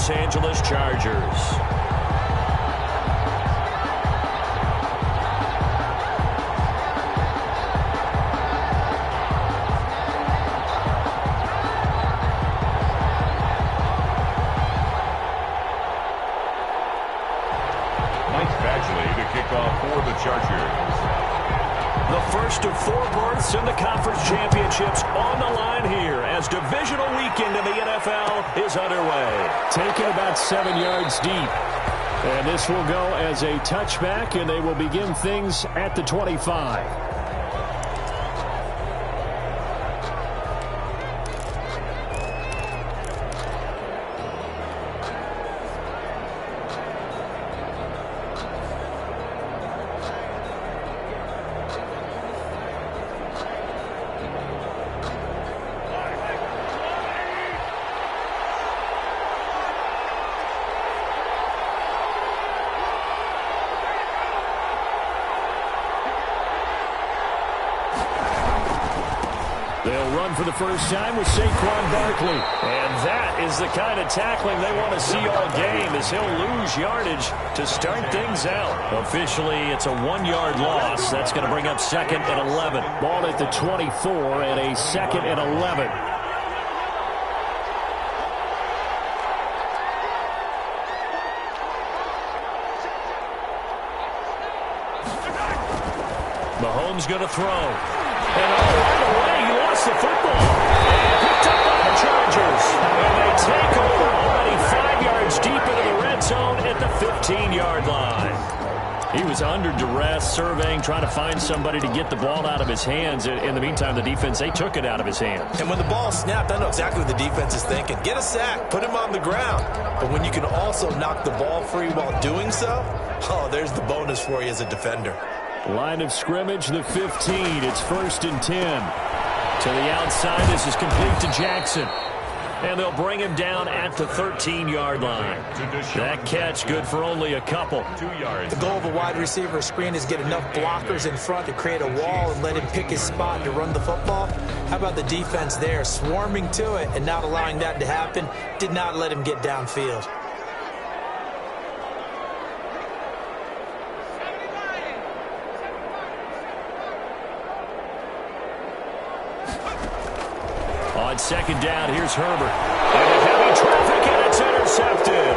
Los Angeles Chargers. The first of 4 berths in the conference championships on the line here as divisional weekend in the NFL is underway. Taken about 7 yards deep. And this will go as a touchback, and they will begin things at the 25. They'll run for the first time with Saquon Barkley. And that is the kind of tackling they want to see all game, as he'll lose yardage to start things out. Officially, it's a 1-yard loss. That's going to bring up 2nd and 11. Ball at the 24 and a 2nd and 11. Mahomes going to throw. And right away, he lost the football. Picked up by the Chargers. And they take over already 5 yards deep into the red zone at the 15-yard line. He was under duress, surveying, trying to find somebody to get the ball out of his hands. In the meantime, the defense, they took it out of his hands. And when the ball snapped, I know exactly what the defense is thinking. Get a sack, put him on the ground. But when you can also knock the ball free while doing so, oh, there's the bonus for you as a defender. Line of scrimmage, the 15. It's 1st and 10. To the outside, this is complete to Jackson. And they'll bring him down at the 13-yard line. That catch good for only a couple. 2 yards. The goal of a wide receiver screen is get enough blockers in front to create a wall and let him pick his spot to run the football. How about the defense there, swarming to it and not allowing that to happen? Did not let him get downfield. On 2nd down, here's Herbert. And heavy traffic, and it's intercepted.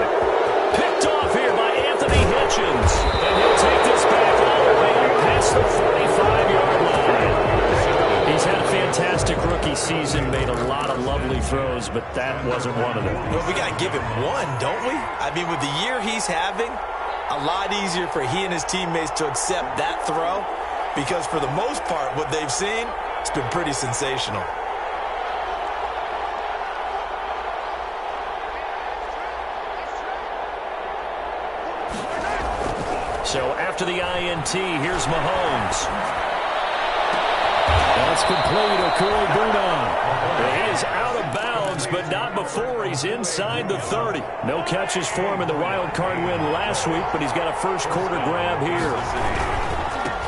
Picked off here by Anthony Hitchens. And he'll take this back all the way up past the 45-yard line. He's had a fantastic rookie season, made a lot of lovely throws, but that wasn't one of them. Well, we got to give him one, don't we? I mean, with the year he's having, a lot easier for he and his teammates to accept that throw, because for the most part, what they've seen, it's been pretty sensational. So after the INT, here's Mahomes. That's complete. Okui Bunon. He is out of bounds, but not before he's inside the 30. No catches for him in the wild card win last week, but he's got a first quarter grab here.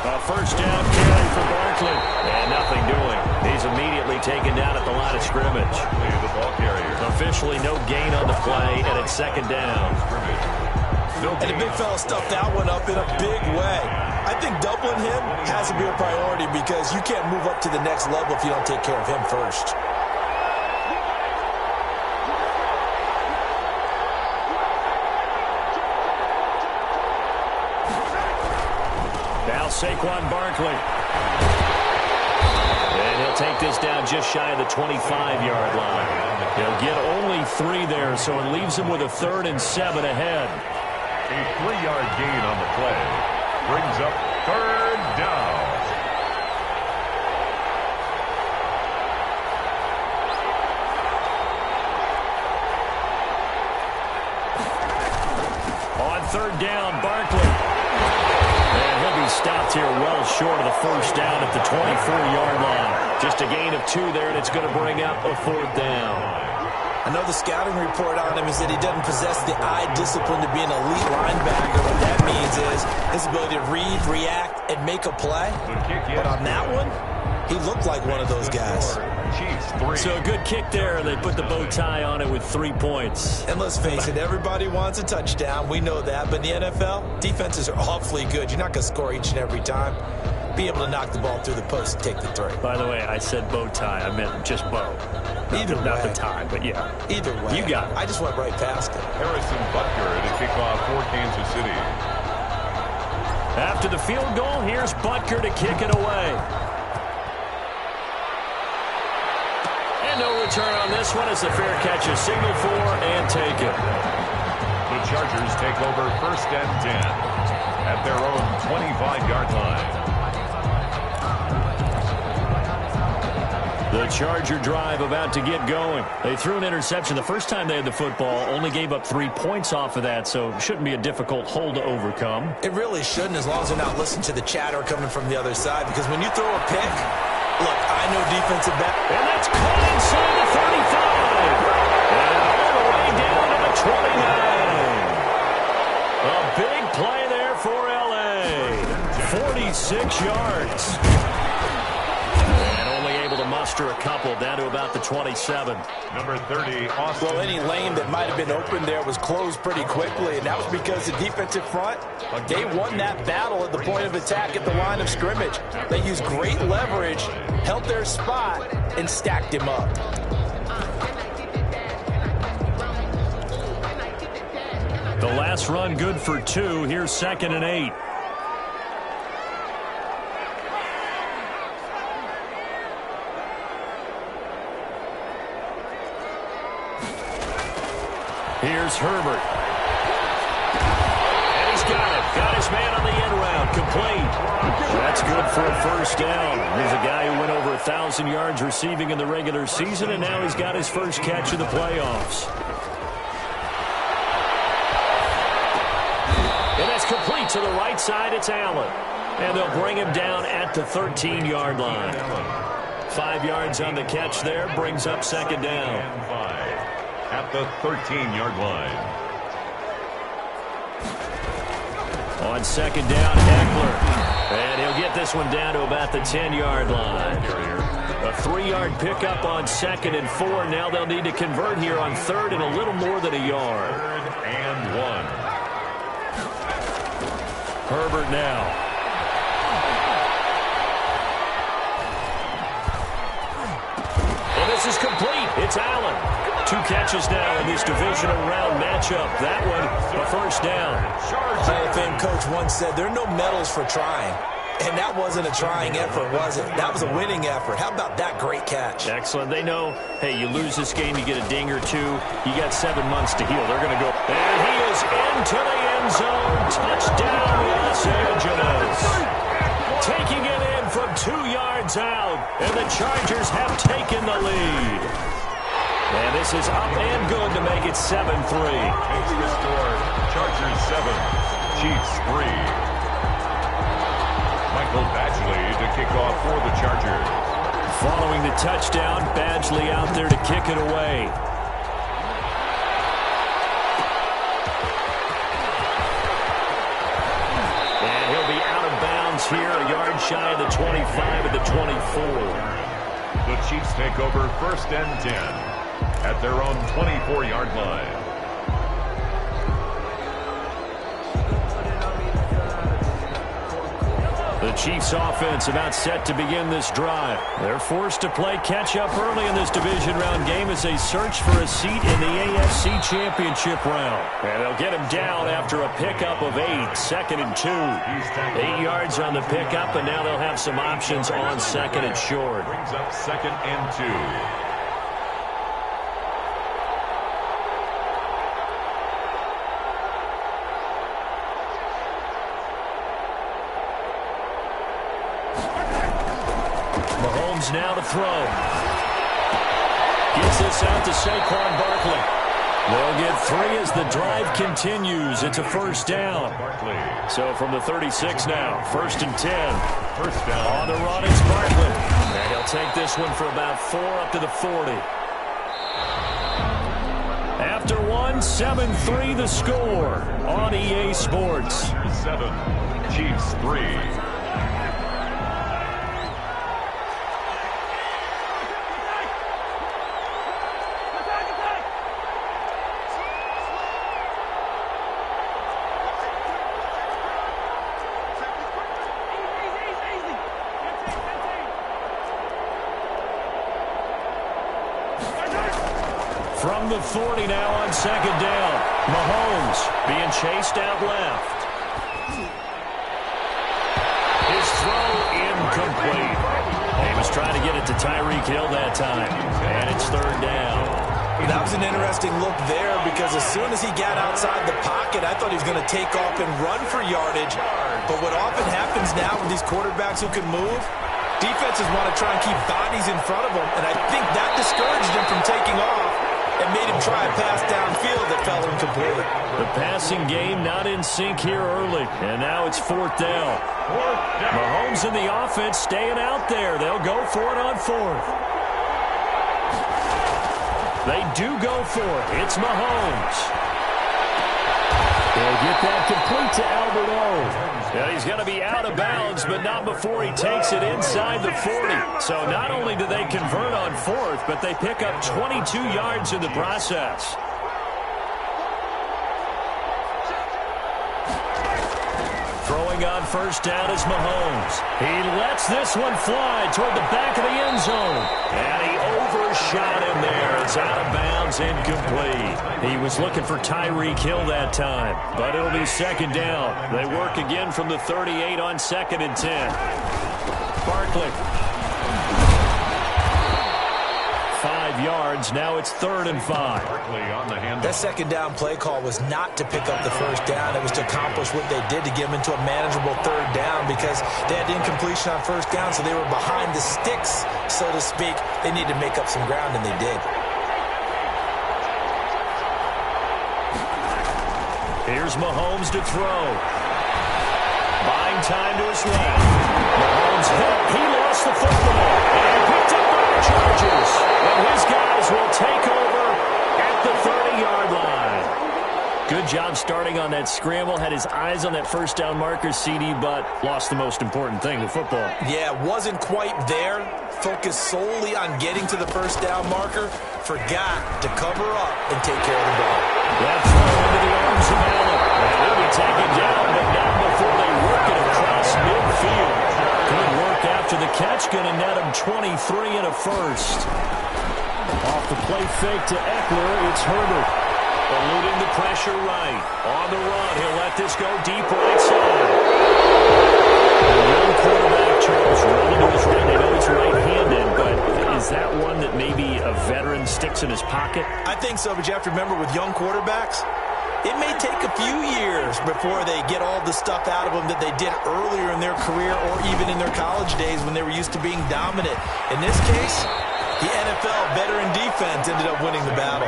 A first down carry for Barkley. And nothing doing. He's immediately taken down at the line of scrimmage. The ball carrier. Officially no gain on the play, and it's 2nd down. And the big fella stuffed that one up in a big way. I think doubling him has to be a priority because you can't move up to the next level if you don't take care of him first. Now Saquon Barkley. And he'll take this down just shy of the 25-yard line. He'll get only 3 there, so it leaves him with a 3rd and 7 ahead. A 3-yard gain on the play brings up 3rd down. On 3rd down, Barkley. And he'll be stopped here well short of the first down at the 24-yard line. Just a gain of 2 there, and it's going to bring up a 4th down. I know the scouting report on him is that he doesn't possess the eye discipline to be an elite linebacker. What that means is his ability to read, react, and make a play. But on that one, he looked like one of those guys. Chiefs 3. So a good kick there. They put the bow tie on it with 3 points. And let's face it, everybody wants a touchdown. We know that. But in the NFL, defenses are awfully good. You're not going to score each and every time. Be able to knock the ball through the post and take the 3. By the way, I said bow tie. I meant just bow. Not the tie, but yeah. Either way. You got it. I just went right past it. Harrison Butker to kick off for Kansas City. After the field goal, here's Butker to kick it away. And no return on this one. It's a fair catch, a signal for, and take it. The Chargers take over 1st and 10 at their own 25-yard line. The Charger drive about to get going. They threw an interception the first time they had the football, only gave up 3 points off of that, so it shouldn't be a difficult hole to overcome. It really shouldn't, as long as they're not listening to the chatter coming from the other side, because when you throw a pick, look, I know defensive back. And that's caught inside the 35. And all the way down to the 29. A big play there for L.A. 46 yards. To muster a couple down to about the 27. Number 30, Austin. Well, any lane that might have been open there was closed pretty quickly, and that was because the defensive front, they won that battle at the point of attack at the line of scrimmage. They used great leverage, held their spot, and stacked him up. The last run good for 2. Here's 2nd and 8. Here's Herbert. And he's got it. Got his man on the end round. Complete. That's good for a 1st down. Here's a guy who went over 1,000 yards receiving in the regular season, and now he's got his first catch in the playoffs. And that's complete to the right side. It's Allen. And they'll bring him down at the 13-yard line. 5 yards on the catch there. Brings up 2nd down. At the 13-yard line. On 2nd down, Eckler. And he'll get this one down to about the 10-yard line. A 3-yard pickup on 2nd and 4. Now they'll need to convert here on 3rd and a little more than a yard. 3rd and 1. Herbert now. And this is complete. It's Allen. 2 catches now in this divisional round matchup. That one, a 1st down. Hall of Fame coach once said, there are no medals for trying. And that wasn't a trying effort, was it? That was a winning effort. How about that great catch? Excellent. They know, hey, you lose this game, you get a ding or 2. You got 7 months to heal. They're going to go. And he is into the end zone. Touchdown, Los Angeles. Taking it in from 2 yards out. And the Chargers have taken the lead. And this is up and good to make it 7-3. Makes the score Chargers 7, Chiefs 3. Michael Badgley to kick off for the Chargers. Following the touchdown, Badgley out there to kick it away. And he'll be out of bounds here, a yard shy of the 25 at the 24. The Chiefs take over 1st and 10. At their own 24-yard line. The Chiefs offense about set to begin this drive. They're forced to play catch-up early in this division round game as they search for a seat in the AFC Championship round. And they'll get him down after a pickup of 8, 2nd and 2. 8 yards on the pickup, and now they'll have some options on 2nd and short. Brings up 2nd and 2. Now to throw. Gets this out to Saquon Barkley. They'll get 3 as the drive continues. It's a 1st down. So from the 36 now, 1st and 10. 1st down. On the run, it's Barkley. And he'll take this one for about 4 up to the 40. After 1, 7-3 the score on EA Sports. 7, Chiefs 3. From the 40 now on second down. Mahomes being chased out left. His throw incomplete. He was trying to get it to Tyreek Hill that time. And it's third down. That was an interesting look there because as soon as he got outside the pocket, I thought he was going to take off and run for yardage. But what often happens now with these quarterbacks who can move, defenses want to try and keep bodies in front of them, and I think that discouraged him from taking off and made him try a pass downfield that fell incomplete. The passing game not in sync here early, and now it's fourth down. Mahomes and the offense staying out there. They'll go for it on fourth. They do go for it. It's Mahomes. They'll get that complete to Albert O. Yeah, he's going to be out of bounds, but not before he takes it inside the 40. So not only do they convert on fourth, but they pick up 22 yards in the process. Throwing on first down is Mahomes. He lets this one fly toward the back of the end zone. And he overshot him there. It's out of bounds, incomplete. He was looking for Tyreek Hill that time, but it'll be second down. They work again from the 38 on second and 10. Barkley. 5 yards. Now it's third and 5. That second down play call was not to pick up the first down. It was to accomplish what they did to get them into a manageable third down because they had incompletion on first down, so they were behind the sticks, so to speak. They needed to make up some ground, and they did. Here's Mahomes to throw. Buying time to his left. Mahomes hit. He lost the football. And picked up by the Chargers. And his guys will take over at the 30-yard line. Good job starting on that scramble. Had his eyes on that first down marker, CD, but lost the most important thing, the football. Yeah, wasn't quite there. Focused solely on getting to the first down marker. Forgot to cover up and take care of the ball. That throw into the arms of Allen. He'll be taken down, but not before they work it across midfield. Good work after the catch. Going to net him 23 and a first. Off the play fake to Eckler, it's Herbert. Eluding the pressure right. On the run, he'll let this go deep right side. The young quarterback, Charles, rolling to his right. They know he's right-handed, but is that one that maybe a veteran sticks in his pocket? I think so, but you have to remember with young quarterbacks, it may take a few years before they get all the stuff out of them that they did earlier in their career or even in their college days when they were used to being dominant. In this case, the NFL veteran defense ended up winning the battle.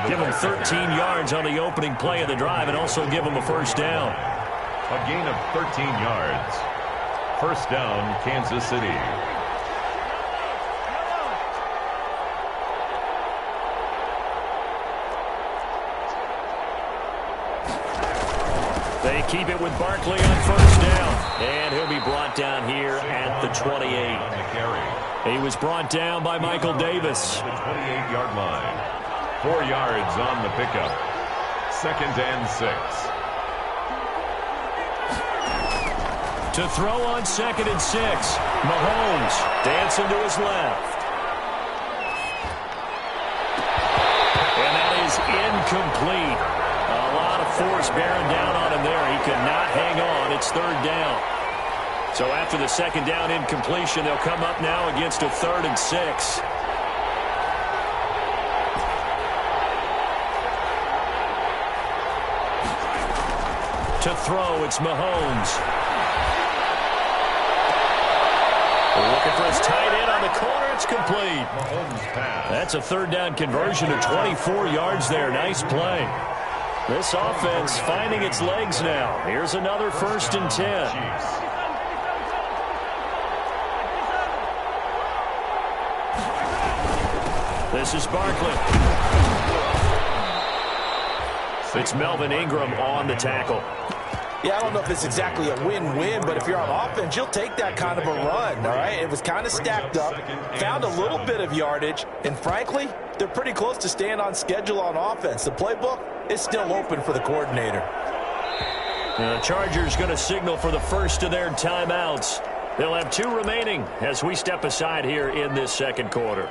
Give them 13 yards on the opening play of the drive and also give them a first down. A gain of 13 yards. First down, Kansas City. They keep it with Barkley on first down. And he'll be brought down here at the 28. He was brought down by Michael Davis. The 28-yard line. 4 yards on the pickup. Second and 6. To throw on second and 6. Mahomes dancing to his left. And that is incomplete. A lot of force bearing down on him there. He could not hang on. It's third down. So after the second down incompletion, they'll come up now against a third and 6. To throw, it's Mahomes. Looking for his tight end on the corner. It's complete. That's a third down conversion of 24 yards there. Nice play. This offense finding its legs now. Here's another first and 10. This is Barkley. It's Melvin Ingram on the tackle. Yeah, I don't know if it's exactly a win-win, but if you're on offense, you'll take that kind of a run, all right? It was kind of stacked up, found a little bit of yardage, and frankly, they're pretty close to staying on schedule on offense. The playbook is still open for the coordinator. The Chargers going to signal for the first of their timeouts. They'll have 2 remaining as we step aside here in this second quarter.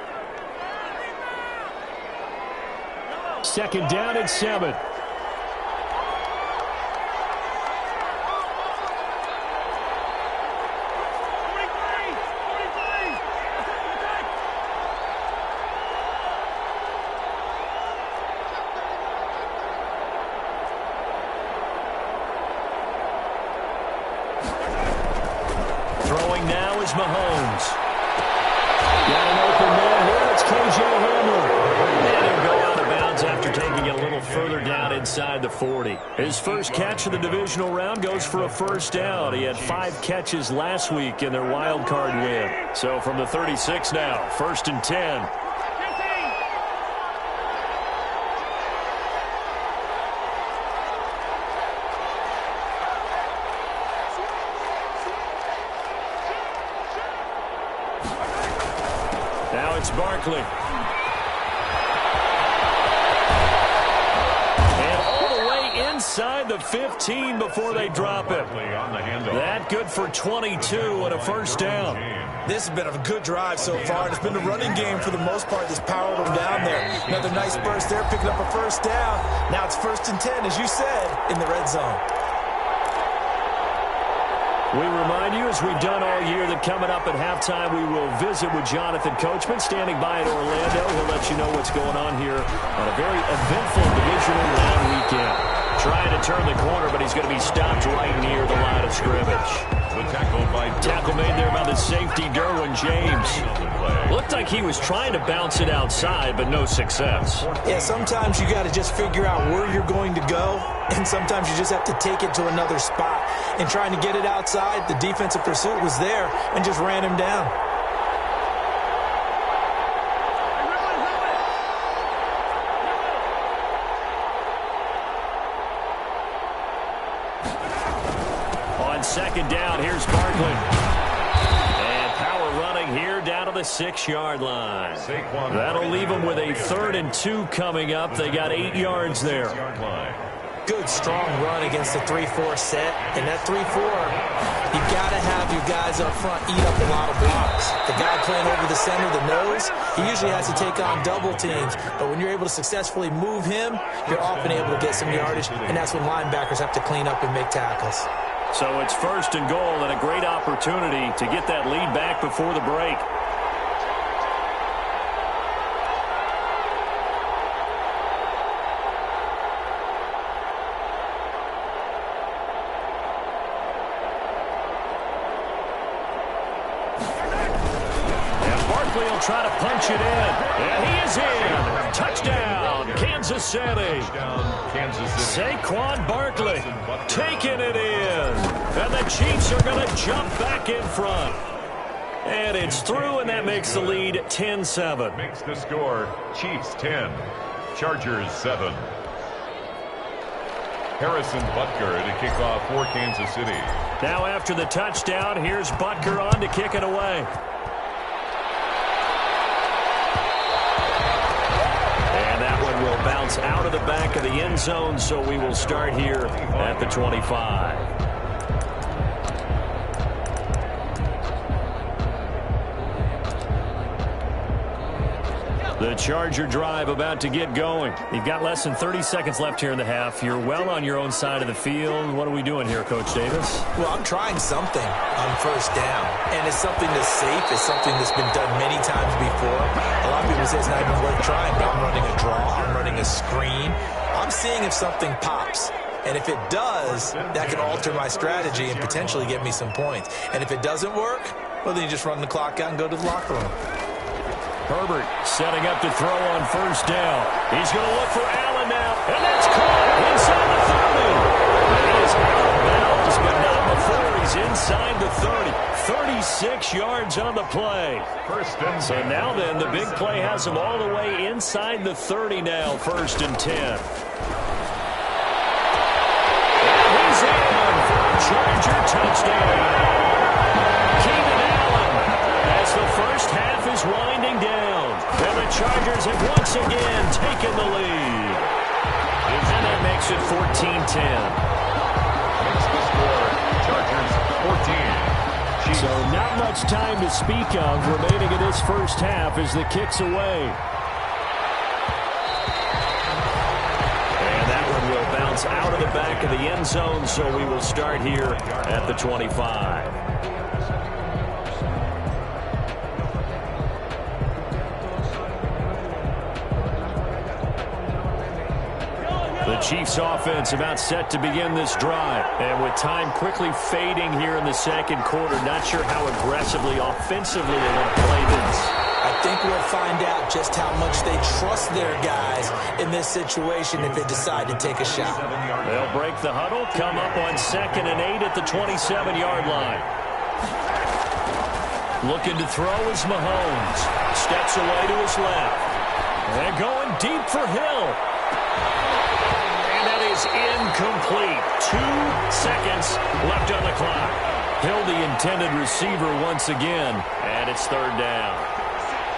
Second down and 7. Throwing now is Mahomes. Got an open man here. It's K.J. Hamler. And he'll go out of bounds after taking it a little further down inside the 40. His first catch of the divisional round goes for a first down. He had 5 catches last week in their wild card win. So from the 36 now, 1st and 10. Now it's Barkley. And all the way inside the 15 before they drop it. That good for 22 and a first down. This has been a good drive so far. It's been the running game for the most part that's powered them down there. Another nice burst there, picking up a first down. Now it's 1st and 10, as you said, in the red zone. We remind you, as we've done all year, that coming up at halftime, we will visit with Jonathan Coachman, standing by in Orlando. He'll let you know what's going on here on a very eventful divisional round weekend. Trying to turn the corner, but he's going to be stopped right near the line of scrimmage. The tackle made there by the safety, Derwin James. Looked like he was trying to bounce it outside, but no success. Yeah, sometimes you got to just figure out where you're going to go, and sometimes you just have to take it to another spot. And trying to get it outside, the defensive pursuit was there and just ran him down. On second down, here's Barkley. And power running here down to the 6-yard line. That'll leave them with a 3rd and 2 coming up. They got 8 yards there. Good, strong run against the 3-4 set. And that 3-4, you got to have your guys up front eat up a lot of blocks. The guy playing over the center, the nose, he usually has to take on double teams. But when you're able to successfully move him, you're often able to get some yardage. And that's when linebackers have to clean up and make tackles. So it's 1st and goal and a great opportunity to get that lead back before the break. And Barkley will try to punch it in. And he is in. Touchdown, Kansas City. Saquon Barkley taking it in. And the Chiefs are going to jump back in front. And it's through, and that makes the lead 10-7. Makes the score Chiefs 10, Chargers 7. Harrison Butker to kick off for Kansas City. Now after the touchdown, here's Butker on to kick it away. Will bounce out of the back of the end zone, so we will start here at the 25. The Charger drive about to get going. You've got less than 30 seconds left here in the half. You're well on your own side of the field. What are we doing here, Coach Davis? Well, I'm trying something on first down, and it's something that's safe. It's something that's been done many times before. A lot of people say it's not even worth trying, but I'm running a draw. I'm running a screen. I'm seeing if something pops. And if it does, that can alter my strategy and potentially get me some points. And if it doesn't work, well, then you just run the clock out and go to the locker room. Herbert setting up to throw on first down. He's going to look for Allen now, and that's caught inside the 30. And he is out of bounds, but not before he's inside the 30. 36 yards on the play. So now then, the big play has him all the way inside the 30 now, 1st and 10. And he's in for a Charger touchdown. As the first half is winding down, and the Chargers have once again taken the lead. And that makes it 14-10. Makes the score Chargers 14. So not much time to speak of remaining in this first half as the kick's away. is out of the back of the end zone, so we will start here at the 25. The Chiefs offense about set to begin this drive. And with time quickly fading here in the second quarter, not sure how aggressively, offensively they want to play this. I think we'll find out just how much they trust their guys in this situation if they decide to take a shot. They'll break the huddle, come up on 2nd and 8 at the 27-yard line. Looking to throw is Mahomes. Steps away to his left. And going deep for Hill. And that is incomplete. 2 seconds left on the clock. Hill, the intended receiver once again, and it's 3rd down.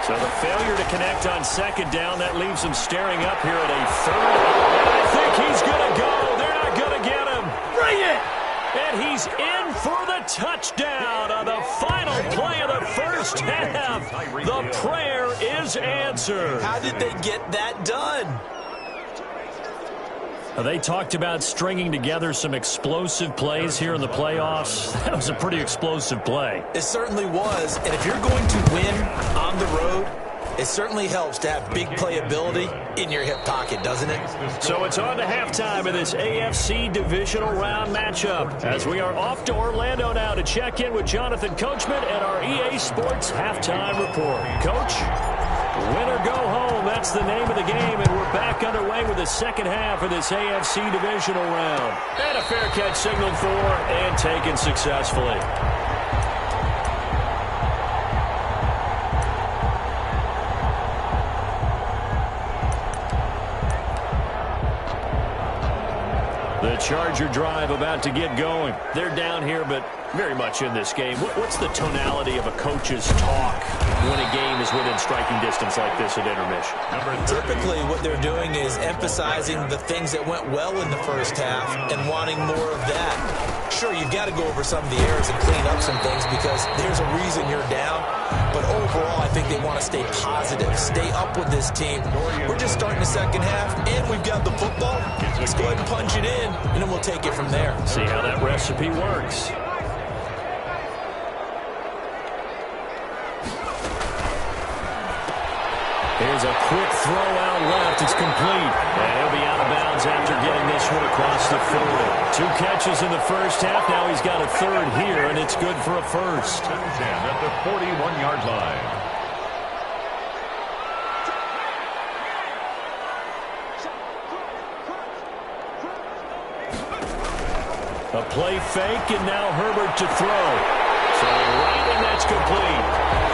So the failure to connect on 2nd down, that leaves him staring up here at a 3rd. And I think he's going to go. They're not going to get him. Bring it! And he's in for the touchdown on the final play of the first half. The prayer is answered. How did they get that done? They talked about stringing together some explosive plays here in the playoffs. That was a pretty explosive play. It certainly was. And if you're going to win on the road, it certainly helps to have big playability in your hip pocket, doesn't it? So it's on to halftime in this AFC divisional round matchup as we are off to Orlando now to check in with Jonathan Coachman and our EA Sports halftime report. Coach, win or go home, that's the name of the game, and we're back underway with the second half of this AFC divisional round. And a fair catch signaled for and taken successfully. The Charger drive about to get going. They're down here, but very much in this game. What's the tonality of a coach's talk when a game is within striking distance like this at intermission? Typically, what they're doing is emphasizing the things that went well in the first half and wanting more of that. Sure, you've got to go over some of the errors and clean up some things because there's a reason you're down. But overall, I think they want to stay positive, stay up with this team. We're just starting the second half, and we've got the football. Let's go ahead and punch it in, and then we'll take it from there. See how that recipe works. Here's a quick throw out left. It's complete. And he'll be out of bounds after getting this one across the 40. 2 catches in the first half. Now he's got a 3rd here, and it's good for a first. 10 at the 41-yard line. A play fake, and now Herbert to throw. So right, and that's complete.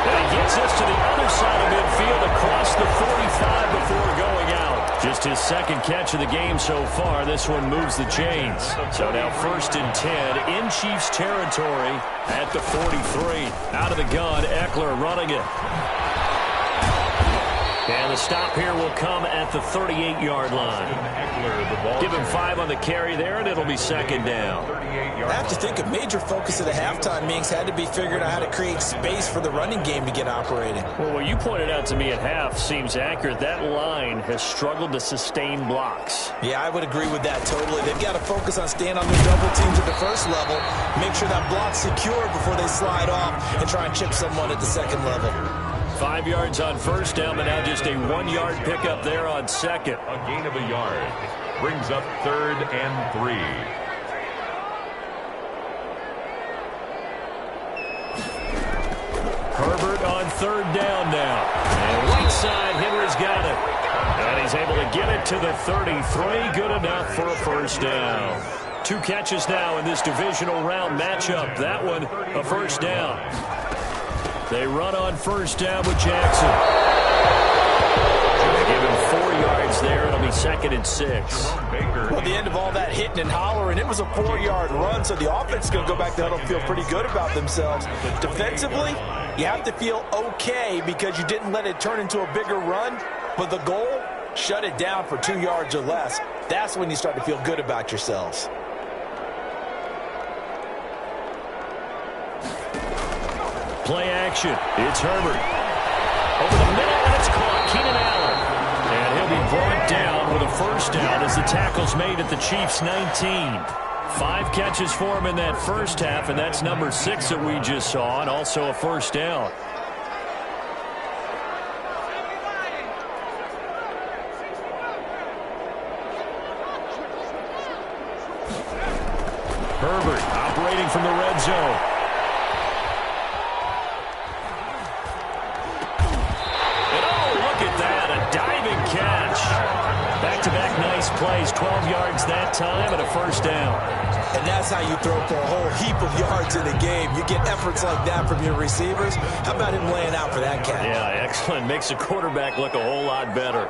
And he gets us to the other side of midfield across the 45 before going out. Just his 2nd catch of the game so far. This one moves the chains. So now 1st and 10 in Chiefs territory at the 43. Out of the gun, Eckler running it. And the stop here will come at the 38-yard line. Give him 5 on the carry there, and it'll be 2nd down. I have to think a major focus of the halftime meetings had to be figuring out how to create space for the running game to get operating. Well, what you pointed out to me at half seems accurate. That line has struggled to sustain blocks. Yeah, I would agree with that totally. They've got to focus on staying on their double teams at the first level, make sure that block's secure before they slide off and try and chip someone at the 2nd level. 5 yards on 1st down, but now just a 1-yard pickup there on 2nd. A gain of a yard brings up 3rd and 3. Herbert on 3rd down now. And right side, Henry's got it. And he's able to get it to the 33. Good enough for a 1st down. 2 catches now in this divisional round matchup. That one, a 1st down. They run on 1st down with Jackson. They give him 4 yards there. It'll be 2nd and 6. Well, at the end of all that hitting and hollering, it was a 4-yard run, so the offense is going to go back to the huddle and feel pretty good about themselves. Defensively, you have to feel okay because you didn't let it turn into a bigger run, but the goal, shut it down for 2 yards or less. That's when you start to feel good about yourselves. Play action. It's Herbert. Over the middle, and it's caught. Keenan Allen. And he'll be brought down with the first down as the tackle's made at the Chiefs' 19. 5 catches for him in that first half, and that's number 6 that we just saw, and also a first down. Herbert operating from the red zone. And oh, look at that, a diving catch. Back-to-back nice plays, 12 yards that time and a first down. And that's how you throw for a whole heap of yards in a game. You get efforts like that from your receivers. How about him laying out for that catch? Yeah, excellent. Makes the quarterback look a whole lot better.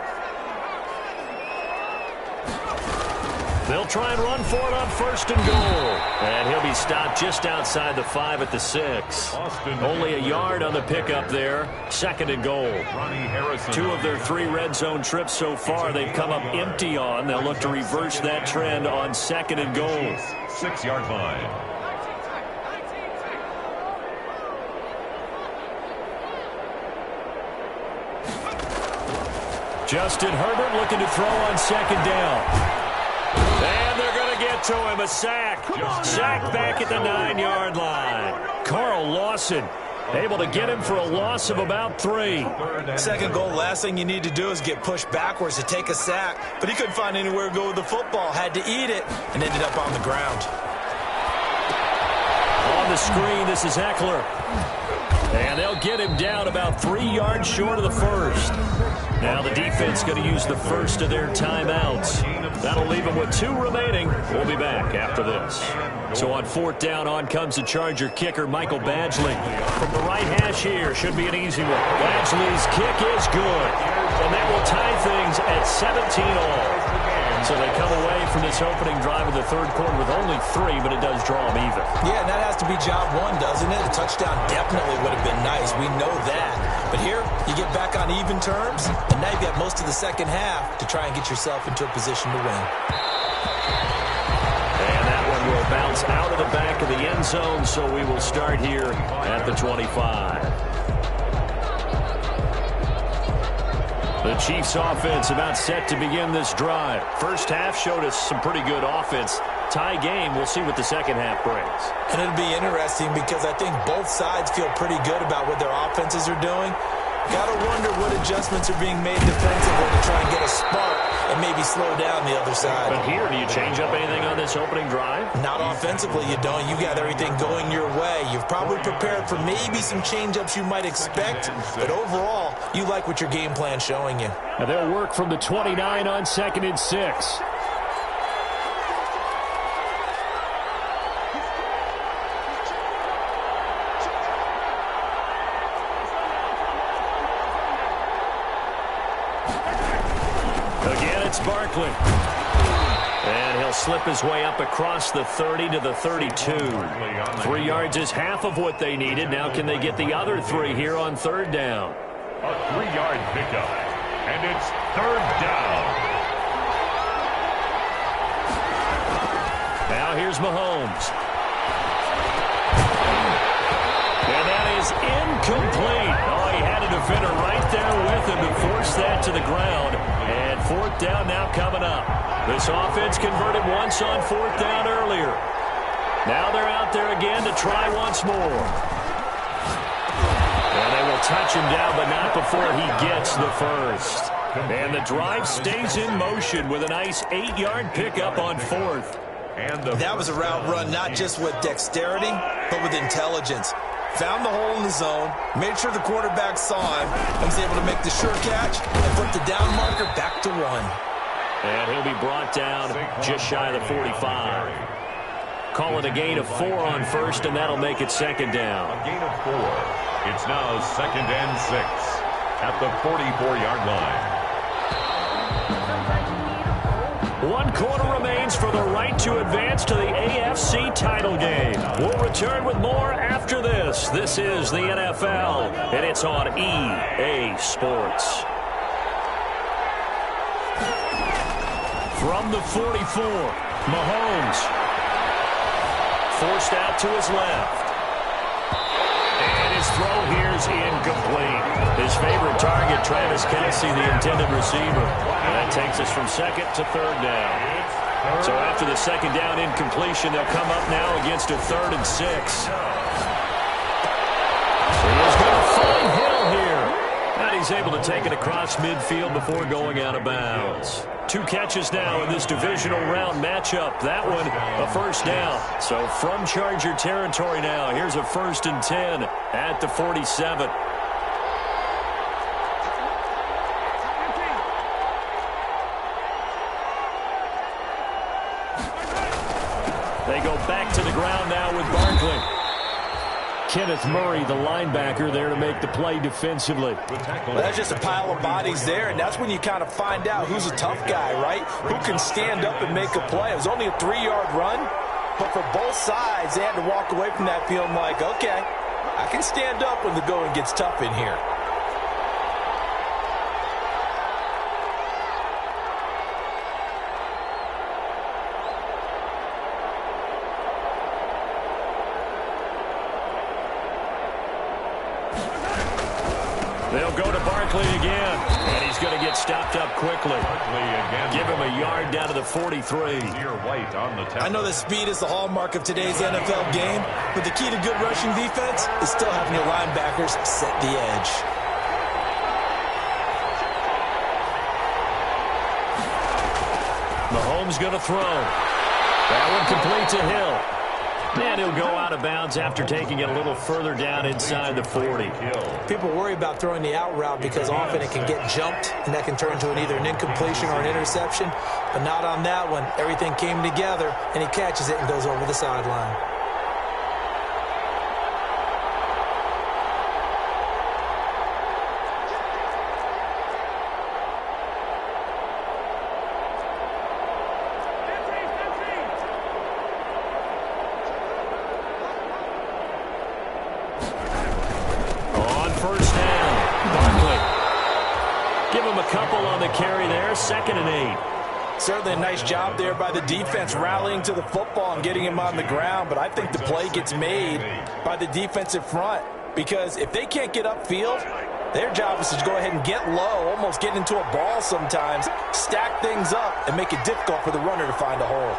They'll try and run for it on first and goal. And he'll be stopped just outside the 5 at the 6. Only a yard on the pickup there. Second and goal. 2 of their 3 red zone trips so far they've come up empty on. They'll look to reverse that trend on second and goal. 6-yard line. Justin Herbert looking to throw on second down. And they're going to get to him. A sack. Sack back at the 9-yard line. Carl Lawson able to get him for a loss of about 3. Second goal, last thing you need to do is get pushed backwards to take a sack. But he couldn't find anywhere to go with the football. Had to eat it and ended up on the ground. On the screen, this is Eckler. And they'll get him down about 3 yards short of the first. Now the defense going to use the first of their timeouts. That'll leave them with 2 remaining. We'll be back after this. So on 4th down, on comes the Charger kicker, Michael Badgley. From the right hash here, should be an easy one. Badgley's kick is good. And that will tie things at 17 all. So they come away from this opening drive of the third quarter with only 3, but it does draw them even. Yeah, and that has to be job 1, doesn't it? A touchdown definitely would have been nice. We know that. But here, you get back on even terms, and now you've got most of the second half to try and get yourself into a position to win. And that one will bounce out of the back of the end zone, so we will start here at the 25. The Chiefs offense about set to begin this drive. First half showed us some pretty good offense. Tie game, we'll see what the second half brings. And it'll be interesting because I think both sides feel pretty good about what their offenses are doing. Got to wonder what adjustments are being made defensively to try and get a spark and maybe slow down the other side. But here, do you change up anything on this opening drive? Not offensively, you don't. You got everything going your way. You've probably prepared for maybe some change-ups you might expect, but overall, you like what your game plan's showing you. And they'll work from the 29 on 2nd and 6. Barkley. And he'll slip his way up across the 30 to the 32. 3 yards is half of what they needed. Now can they get the other 3 here on 3rd down? A 3-yard pickup. And it's 3rd down. Now here's Mahomes. And that is incomplete. Oh, he had a defender right there with him to force that to the ground. And 4th down now coming up. This offense converted once on 4th down earlier. Now they're out there again to try once more. And they will touch him down, but not before he gets the first. And the drive stays in motion with a nice 8-yard pickup on 4th. That was a route run not just with dexterity, but with intelligence. Found the hole in the zone, made sure the quarterback saw him, and was able to make the sure catch and flip the down marker back to 1. And he'll be brought down just shy of the 45. Call it a gain of 4 on first, and that'll make it 2nd down. A gain of 4. It's now 2nd and 6 at the 44-yard line. 1 quarter remains for the right to advance to the AFC title game. We'll return with more after this. This is the NFL, and it's on EA Sports. From the 44, Mahomes. Forced out to his left. And his throw here's incomplete. His favorite target, Travis Kelce, the intended receiver. And that takes us from second to third down. So after the second down incompletion, they'll come up now against a 3rd and 6. He's going to find Hill here. And he's able to take it across midfield before going out of bounds. 2 catches now in this divisional round matchup. That one, a first down. So from Charger territory now, here's a 1st and 10 at the 47. They go back to the ground now with Barkley. Kenneth Murray, the linebacker, there to make the play defensively. Well, that's just a pile of bodies there, and that's when you kind of find out who's a tough guy, right? Who can stand up and make a play. It was only a 3-yard run, but for both sides, they had to walk away from that feeling like, okay, I can stand up when the going gets tough in here. They'll go to Barkley again, and he's going to get stopped up quickly. Give him a yard down to the 43. I know that speed is the hallmark of today's NFL game, but the key to good rushing defense is still having your linebackers set the edge. Mahomes going to throw. That one complete to Hill. And he'll go out of bounds after taking it a little further down inside the 40. People worry about throwing the out route because often it can get jumped, and that can turn into either an incompletion or an interception. But not on that one. Everything came together, and he catches it and goes over the sideline. Carry there, 2nd and 8. Certainly a nice job there by the defense rallying to the football and getting him on the ground, but I think the play gets made by the defensive front because if they can't get upfield, their job is to go ahead and get low, almost get into a ball sometimes, stack things up, and make it difficult for the runner to find a hole.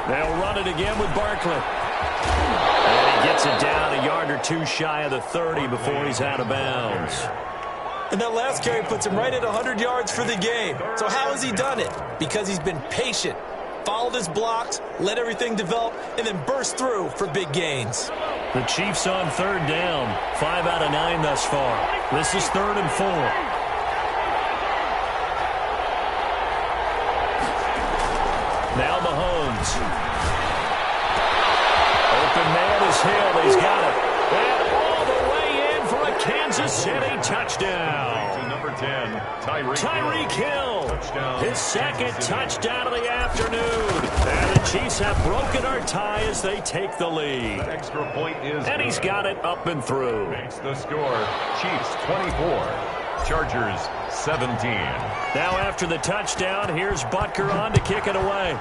They'll run it again with Barkley. And he gets it down a yard or 2 shy of the 30 before he's out of bounds. And that last carry puts him right at 100 yards for the game. So how has he done it? Because he's been patient, followed his blocks, let everything develop, and then burst through for big gains. The Chiefs on 3rd down, 5 out of 9 thus far. This is 3rd and 4. Now Mahomes. Open man is Hill. He's got it. And all the way in for a Kansas City touchdown. Number 10, Tyreek Hill. His 2nd touchdown of the afternoon. And the Chiefs have broken our tie as they take the lead. Extra point is and he's got it up and through. Makes the score. Chiefs 24. Chargers 17. Now after the touchdown, here's Butker on to kick it away.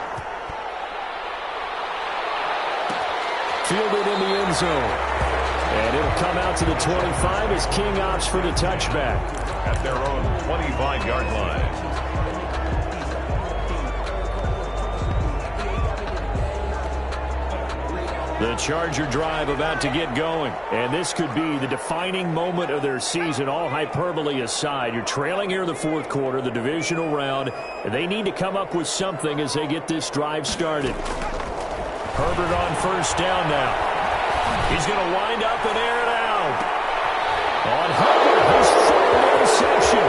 Fielded in the end zone. And it'll come out to the 25 as King opts for the touchback. At their own 25-yard line. The Charger drive about to get going. And this could be the defining moment of their season, all hyperbole aside. You're trailing here in the 4th quarter, the divisional round, and they need to come up with something as they get this drive started. Herbert on 1st down now. He's going to wind up and air it out. On Herbert, his 3rd interception.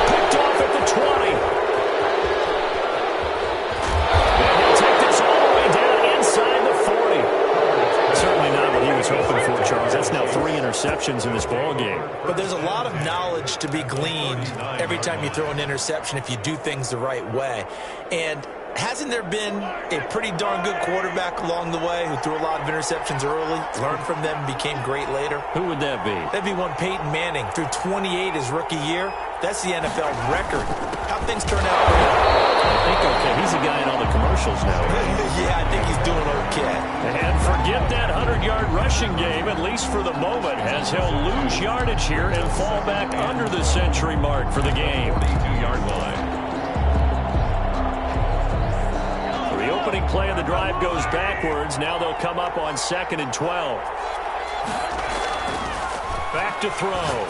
Picked off at the 20. And he'll take this all the way down inside the 40. Certainly not what he was hoping for, Charles. That's now 3 interceptions in this ballgame. But there's a lot of knowledge to be gleaned every time you throw an interception if you do things the right way. And hasn't there been a pretty darn good quarterback along the way who threw a lot of interceptions early, learned from them, became great later? Who would that be? That'd be one Peyton Manning. Threw 28 his rookie year. That's the NFL record. How'd things turn out for him? I think okay. He's a guy in all the commercials now, right? Yeah, I think he's doing rushing game, at least for the moment, as he'll lose yardage here and fall back under the century mark for the game. 42-yard line. The opening play of the drive goes backwards. Now they'll come up on 2nd and 12. Back to throw.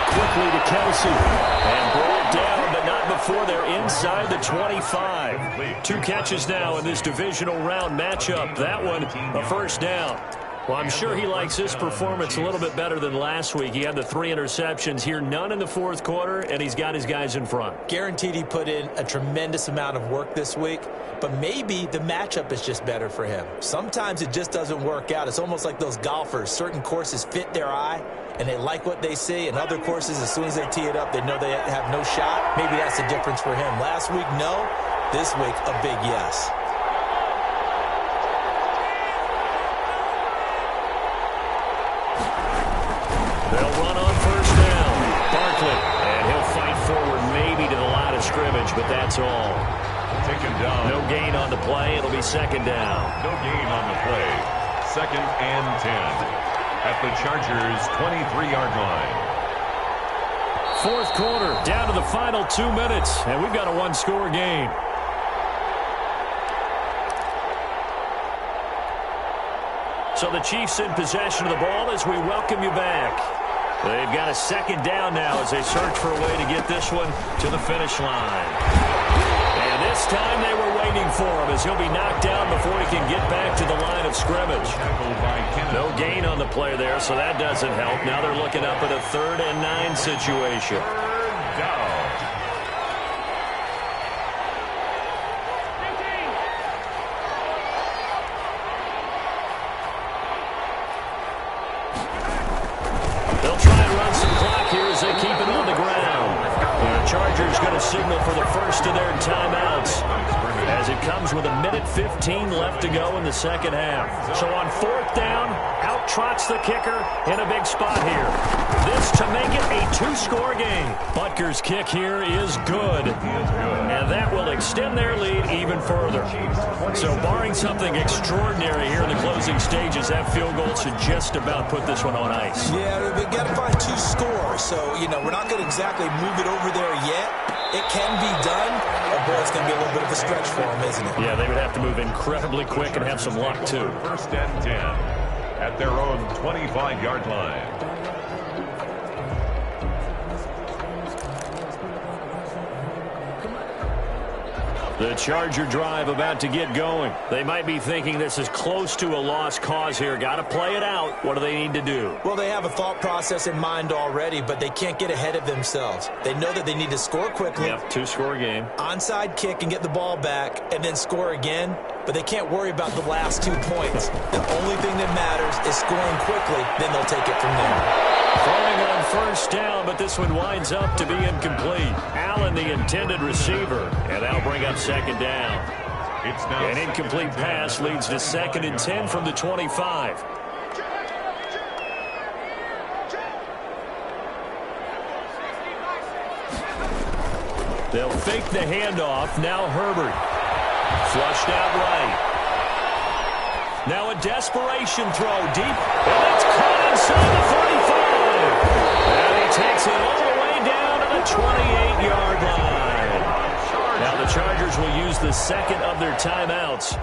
Quickly to Kelsey. And brought down, but not before they're inside the 25. 2 catches now in this divisional round matchup. That one, a first down. Well, I'm sure he likes this performance a little bit better than last week. He had the 3 interceptions here, none in the 4th quarter, and he's got his guys in front. Guaranteed he put in a tremendous amount of work this week, but maybe the matchup is just better for him. Sometimes it just doesn't work out. It's almost like those golfers. Certain courses fit their eye, and they like what they see, and other courses, as soon as they tee it up, they know they have no shot. Maybe that's the difference for him. Last week, no. This week, a big yes. They'll run on first down. Barkley, and he'll fight forward maybe to the line of scrimmage, but that's all. Taken down. No gain on the play. It'll be 2nd down. No gain on the play. 2nd and 10 at the Chargers' 23-yard line. 4th quarter, down to the final 2 minutes, and we've got a 1-score game. So the Chiefs in possession of the ball as we welcome you back. They've got a 2nd down now as they search for a way to get this one to the finish line. And this time they were waiting for him as he'll be knocked down before he can get back to the line of scrimmage. No gain on the play there, so that doesn't help. Now they're looking up at a 3rd and 9 situation. Third down. They'll try and run some clock here as they keep it on the ground. The Chargers going to signal for the first of their timeouts as it comes with 1:15 left to go in the 2nd half. So on 4th down, out trots the kicker in a big spot here. This to make it a 2-score game. Butker's kick here is good. And that will extend their lead even further. So barring something extraordinary here in the closing stages, that field goal should just about put this one on ice. Yeah, we got to find 2 scores. So, we're not going to exactly move it over there yet. It can be done, but boy, it's going to be a little bit of a stretch for them, isn't it? Yeah, they would have to move incredibly quick and have some luck, too. 1st and 10 at their own 25-yard line. The Charger drive about to get going. They might be thinking this is close to a lost cause here. Got to play it out. What do they need to do? Well, they have a thought process in mind already, but they can't get ahead of themselves. They know that they need to score quickly. Yep, 2-score game. Onside kick and get the ball back and then score again, but they can't worry about the last 2 points. The only thing that matters is scoring quickly, then they'll take it from there. Throwing on first down, but this one winds up to be incomplete. Allen, the intended receiver, and that'll bring up 2nd down. It's now An incomplete pass leads to 2nd and 10 from the 25. They'll fake the handoff. Now Herbert. Flushed out right. Now a desperation throw deep, and it's caught inside the 45. And he takes it all the way down to the 28-yard line. Now the Chargers will use the 2nd of their timeouts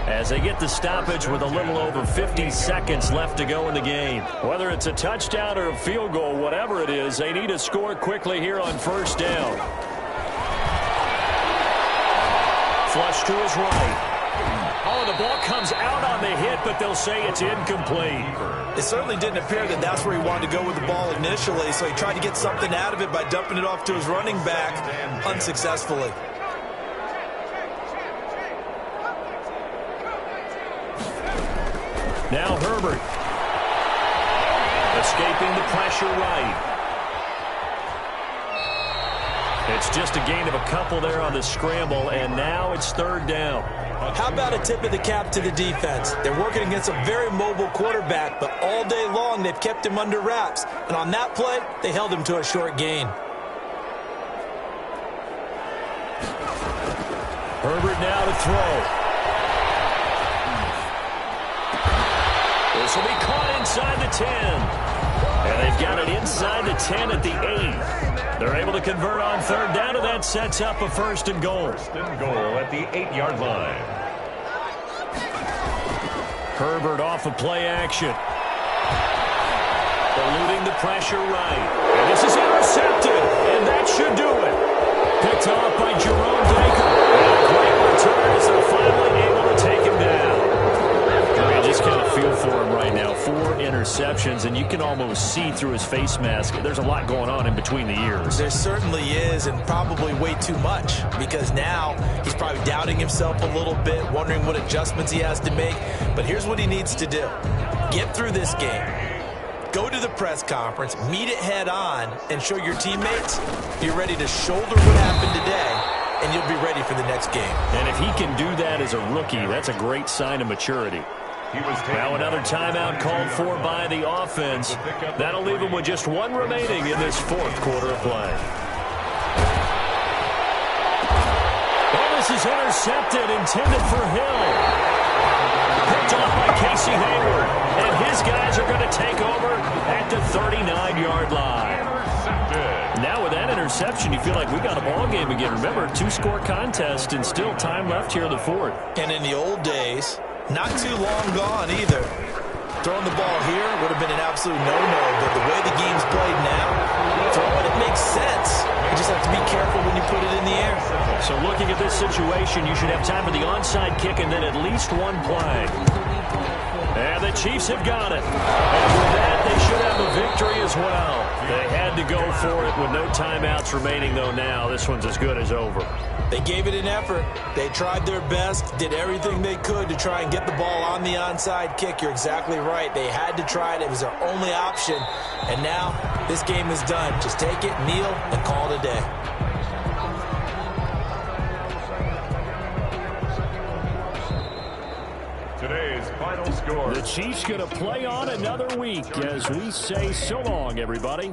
as they get the stoppage with a little over 50 seconds left to go in the game. Whether it's a touchdown or a field goal, whatever it is, they need to score quickly here on first down. Flush to his right. Oh, the ball comes out on the hit, but they'll say it's incomplete. It certainly didn't appear that that's where he wanted to go with the ball initially, so he tried to get something out of it by dumping it off to his running back unsuccessfully. Now Herbert. Escaping the pressure right. It's just a gain of a couple there on the scramble, and now it's 3rd down. How about a tip of the cap to the defense? They're working against a very mobile quarterback, but all day long they've kept him under wraps. And on that play, they held him to a short gain. Herbert now to throw. This will be caught inside the 10. And they've got it inside the 10 at the 8. They're able to convert on third down, and that sets up a first and goal. First and goal at the 8-yard line. Herbert off of play action. Eluding the pressure right. And this is intercepted, and that should do it. Picked off by Jerome Baker. And a great return as they're finally able to take him down. I mean, just kind of feel for him right now. 4 interceptions, and you can almost see through his face mask. There's a lot going on in between the ears. There certainly is, and probably way too much, because now he's probably doubting himself a little bit, wondering what adjustments he has to make. But here's what he needs to do. Get through this game. Go to the press conference, meet it head on, and show your teammates you're ready to shoulder what happened today, and you'll be ready for the next game. And if he can do that as a rookie, that's a great sign of maturity. Now another timeout called for by the offense. That'll leave him with just 1 remaining in this 4th quarter of play. Well, this is intercepted, intended for Hill. Picked off by Casey Hayward. And his guys are going to take over at the 39-yard line. Now with that interception, you feel like we got a ball game again. Remember, 2-score contest and still time left here in the 4th. And in the old days, not too long gone either, throwing the ball here would have been an absolute no-no. But the way the game's played now, throwing it makes sense. You just have to be careful when you put it in the air. So looking at this situation, you should have time for the onside kick and then at least 1 play. And the Chiefs have got it. And with that, they should have a victory as well. They had to go for it with no timeouts remaining, though, now. This one's as good as over. They gave it an effort. They tried their best, did everything they could to try and get the ball on the onside kick. You're exactly right. They had to try it. It was their only option. And now this game is done. Just take it, kneel, and call it a day. Today's final score. The Chiefs going to play on another week as we say so long, everybody.